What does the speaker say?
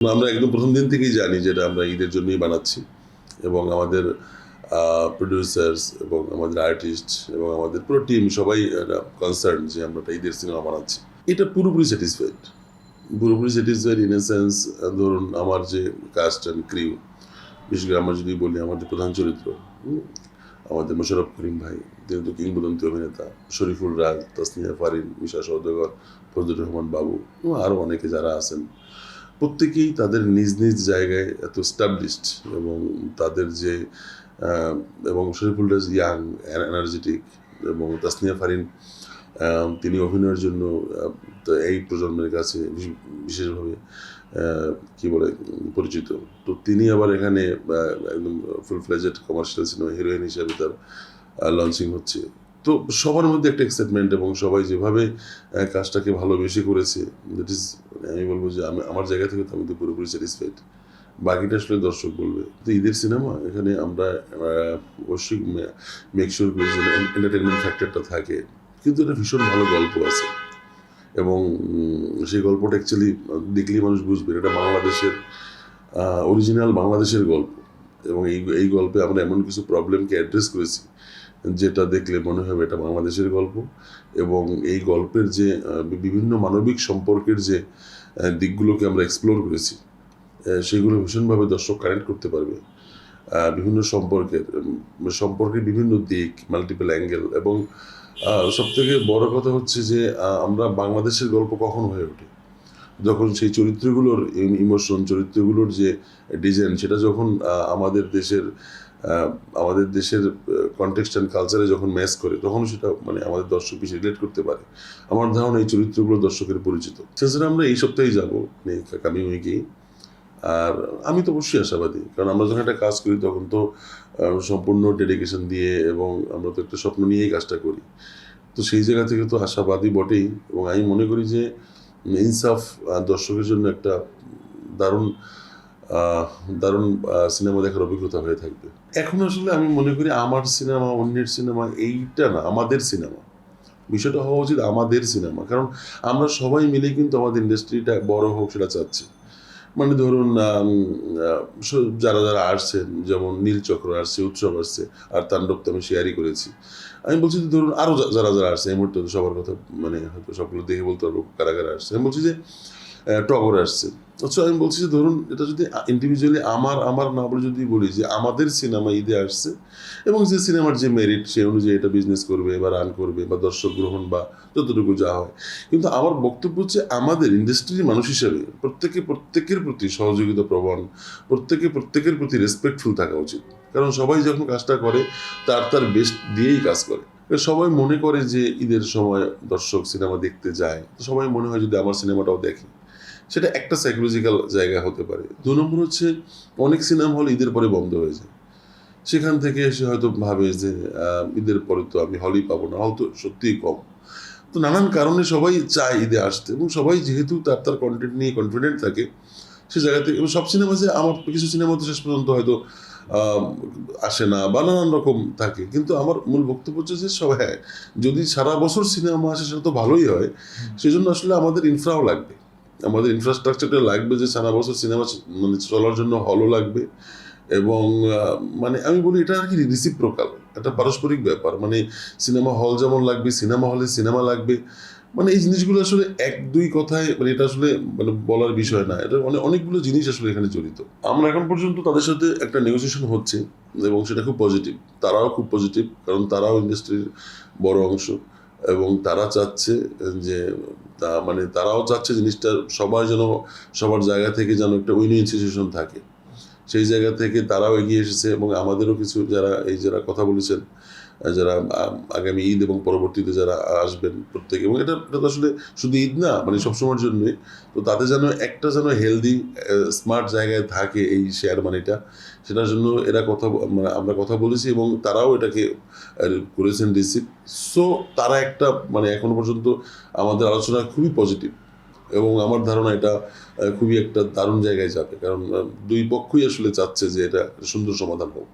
আমরা একদম প্রথম দিন থেকেই জানি যেটা আমরা ঈদের জন্যই বানাচ্ছি এবং আমাদের প্রডিউসার্স এবং আমাদের আর্টিস্ট এবং আমাদের পুরো টিম সবাই কনসার্ন যে আমরা একটা ঈদের সিনেমা বানাচ্ছি। এটা পুরোপুরি স্যাটিসফাইড ইন এ সেন্স। ধরুন আমার যে কাস্ট অ্যান্ড ক্রিউ, বিশেষ করে আমরা যদি বলি আমার যে প্রধান চরিত্র, আমাদের মোশাররফ করিম ভাই, তিনি তো কিংবদন্তি অভিনেতা, শরীফুল রাজ, তাসনিয়া ফারিন, মিশা সওদাগর, ফজলুর রহমান বাবু এবং আরও অনেকে যারা আছেন, প্রত্যেকেই তাদের নিজ নিজ জায়গায় এত স্টাবলিশড এবং তাদের যে এবং শরীফুল রাজ ইয়াং, এনার্জেটিক, এবং তাসনিয়া ফারিন তিনি অভিনয়ের জন্য তো এই প্রজন্মের কাছে বিশেষভাবে কি বলে পরিচিত। তো তিনি আবার এখানে একদম full fledged commercial cinema heroine হিসাবে তার লঞ্চিং হচ্ছে। তো সবার মধ্যে একটা এক্সাইটমেন্ট এবং সবাই যেভাবে কাজটাকে ভালোবেসে করেছে, দ্যাট ইজ, আমি বলবো যে আমার জায়গা থেকে তো আমি তো পুরোপুরি স্যাটিসফাইড। বাকিটা আসলে দর্শক বলবে। তো ঈদের সিনেমা, এখানে আমরা অবশ্যই মেক শিওর করি যে এন্টারটেনমেন্ট ফ্যাক্টরটা থাকে, কিন্তু এটা ভীষণ ভালো গল্প আছে এবং সেই গল্পটা অ্যাকচুয়ালি দেখলেই মানুষ বুঝবে এটা বাংলাদেশের অরিজিনাল বাংলাদেশের গল্প। এবং এই গল্পে আমরা এমন কিছু প্রবলেমকে অ্যাড্রেস করেছি যেটা দেখলে মনে হবে এটা বাংলাদেশের গল্প। এবং এই গল্পের যে বিভিন্ন মানবিক সম্পর্কের যে দিকগুলোকে আমরা এক্সপ্লোর করেছি, সেগুলো ভীষণভাবে দর্শক কানেক্ট করতে পারবে। বিভিন্ন সম্পর্কের বিভিন্ন দিক, মাল্টিপল অ্যাঙ্গেল। এবং সবথেকে বড় কথা হচ্ছে যে আমরা বাংলাদেশের গল্প কখন হয়ে ওঠে, যখন সেই চরিত্রগুলোর ইমোশন, চরিত্রগুলোর যে ডিজাইন, সেটা যখন আমাদের দেশের কনটেক্সট অ্যান্ড কালচারে যখন ম্যাচ করে, তখন সেটা মানে আমাদের দর্শক বেশি রিলেট করতে পারে। আমার ধারণা এই চরিত্রগুলো দর্শকের পরিচিত। সেজন্য আমরা এই সপ্তাহেই যাবো, কামিং উইকেই। আর আমি তো অবশ্যই আশাবাদী, কারণ আমরা যখন একটা কাজ করি তখন তো সম্পূর্ণ ডেডিকেশন দিয়ে, এবং আমরা তো একটা স্বপ্ন নিয়েই কাজটা করি। তো সেই জায়গা থেকে তো আশাবাদী বটেই। এবং আমি মনে করি যে ইনসাফ দর্শকের জন্য একটা দারুণ দারুণ সিনেমা দেখার অভিজ্ঞতা হয়ে থাকবে। এখন আসলে আমি মনে করি আমার সিনেমা, অন্যের সিনেমা এইটা না, আমাদের সিনেমা। বিষয়টা হওয়া উচিত আমাদের সিনেমা, কারণ আমরা সবাই মিলে কিন্তু আমাদের ইন্ডাস্ট্রিটা বড় হোক সেটা চাচ্ছি। মানে ধরুন যারা যারা আসছেন, যেমন নীলচক্র আসছে, উৎসব আসছে, আর তাণ্ডব তো আমি শেয়ারই করেছি। আমি বলছি যে ধরুন আরও যারা যারা আসছে, এই মুহূর্তে সবার কথা মানে হয়তো সবগুলো দেখে বলতে পারবো কারা কারা আসছে। আমি বলছি যে টগর আসছে। আচ্ছা, আমি বলছি যে ধরুন এটা যদি ইন্ডিভিজুয়ালি আমার না বলে যদি বলি যে আমাদের সিনেমা ঈদে আসছে, এবং যে সিনেমার যে মেরিট সে অনুযায়ী এটা বিজনেস করবে বা রান করবে বা দর্শক গ্রহণ বা যতটুকু যা হয়। কিন্তু আমার বক্তব্য হচ্ছে আমাদের ইন্ডাস্ট্রির মানুষ হিসেবে প্রত্যেকের প্রতি সহযোগিতা প্রবণ, প্রত্যেকের প্রতি রেসপেক্টফুল থাকা উচিত। কারণ সবাই যখন কাজটা করে তার বেস্ট দিয়েই কাজ করে। সবাই মনে করে যে ঈদের সময় দর্শক সিনেমা দেখতে যায়, তো সবাই মনে হয় যদি আমার সিনেমাটাও দেখে, সেটা একটা সাইকোলজিক্যাল জায়গা হতে পারে। 2 নম্বর হচ্ছে অনেক সিনেমা হল ঈদের পরে বন্ধ হয়ে যায়। সেখান থেকে সে হয়তো ভাবে যে ঈদের পরে তো আমি হলই পাবো না, হল তো সত্যিই কম। তো নানান কারণে সবাই চায় ঈদে আসতে, এবং সবাই যেহেতু তার কন্টেন্ট নিয়ে কনফিডেন্ট থাকে, সে জায়গা থেকে। এবং সব সিনেমা যে আমার কিছু সিনেমা তো শেষ পর্যন্ত হয়তো আসে না বা নানান রকম থাকে, কিন্তু আমার মূল বক্তব্য হচ্ছে যে সব, হ্যাঁ, যদি সারা বছর সিনেমা আসে সেটা তো ভালোই হয়। সেজন্য আসলে আমাদের ইনফ্রাও লাগবে, আমাদের ইনফ্রাস্ট্রাকচারটা লাগবে, যে সারা বছর সিনেমা মানে চলার জন্য হলও লাগবে। এবং মানে আমি বলি এটা আর কি রিসিপ্রোকাল, একটা পারস্পরিক ব্যাপার। মানে সিনেমা হল যেমন লাগবে, সিনেমা হলে সিনেমা লাগবে। মানে এই জিনিসগুলো আসলে এক দুই কথায় মানে এটা আসলে মানে বলার বিষয় না, এটা অনেকগুলো জিনিস আসলে এখানে জড়িত। আমরা এখন পর্যন্ত তাদের সাথে একটা নেগোসিয়েশন হচ্ছে, এবং সেটা খুব পজিটিভ। তারাও খুব পজিটিভ, কারণ তারাও ইন্ডাস্ট্রির বড় অংশ, এবং তারা চাচ্ছে যে মানে তারাও চাচ্ছে জিনিসটা সবাই যেন সবার জায়গা থেকে যেন একটা উইন সিচুয়েশন থাকে। সেই জায়গা থেকে তারাও এগিয়ে এসেছে, এবং আমাদেরও কিছু যারা কথা বলেছেন, যারা আগামী ঈদ এবং পরবর্তীতে যারা আসবেন প্রত্যেকে, এবং এটা তো আসলে শুধু ঈদ না, মানে সবসময়ের জন্যই। তো তাদের যেন একটা হেলদি স্মার্ট জায়গায় থাকে এই শেয়ার মানিটা, সেটার জন্য মানে আমরা কথা বলেছি, এবং তারাও এটাকে করেছেন রিসিভ। সো তারা একটা মানে এখনো পর্যন্ত আমাদের আলোচনা খুবই পজিটিভ, এবং আমার ধারণা এটা খুবই একটা দারুণ জায়গায় যাবে, কারণ দুই পক্ষই আসলে চাচ্ছে যে এটা সুন্দর সমাধান হোক।